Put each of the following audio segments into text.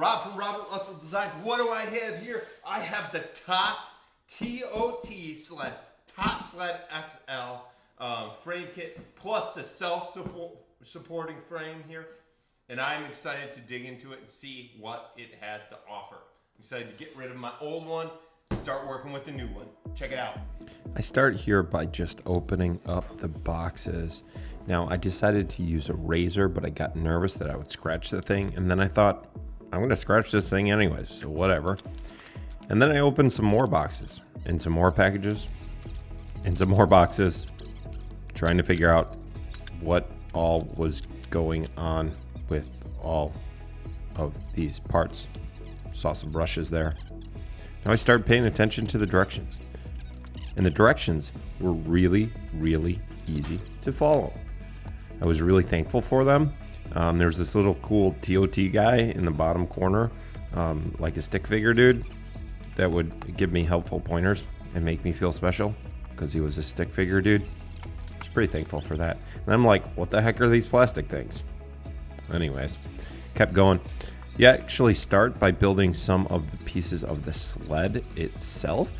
Rob from TOTSled Designs. What do I have here? I have the TOTSled XL frame kit plus the self-supporting frame here. And I'm excited to dig into it and see what it has to offer. I'm excited to get rid of my old one, start working with the new one. Check it out. I start here by just opening up the boxes. Now I decided to use a razor, but I got nervous that I would scratch the thing. And then I thought, I'm gonna scratch this thing anyways, so whatever. And then I opened some more boxes and some more packages and some more boxes, trying to figure out what all was going on with all of these parts. Saw some brushes there. Now I started paying attention to the directions. And the directions were really, really easy to follow. I was really thankful for them. There's this little cool TOT guy in the bottom corner, like a stick figure dude, that would give me helpful pointers and make me feel special because he was a stick figure dude. I was pretty thankful for that. And I'm like, what the heck are these plastic things? Anyways, kept going. You actually start by building some of the pieces of the sled itself,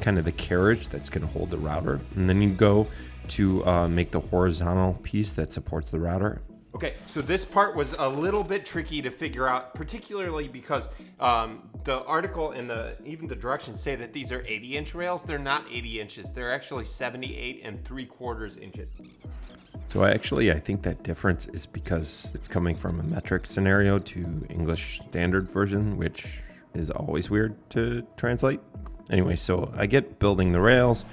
kind of the carriage that's going to hold the router, and then you go to make the horizontal piece that supports the router. Okay, so this part was a little bit tricky to figure out, particularly because the article and even the directions say that these are 80-inch rails. They're not 80 inches. They're actually 78 3/4 inches. So I think that difference is because it's coming from a metric scenario to English standard version, which is always weird to translate. Anyway, so I get building the rails.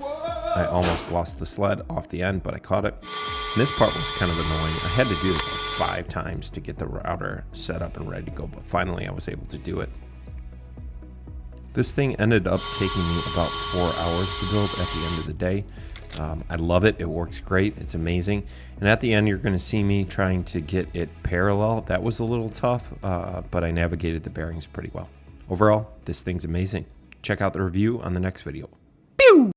I almost lost the sled off the end, but I caught it. And this part was kind of annoying. I had to do this like 5 times to get the router set up and ready to go, but finally I was able to do it. This thing ended up taking me about 4 hours to build at the end of the day. I love it. It works great. It's amazing. And at the end, you're going to see me trying to get it parallel. That was a little tough, but I navigated the bearings pretty well. Overall, this thing's amazing. Check out the review on the next video.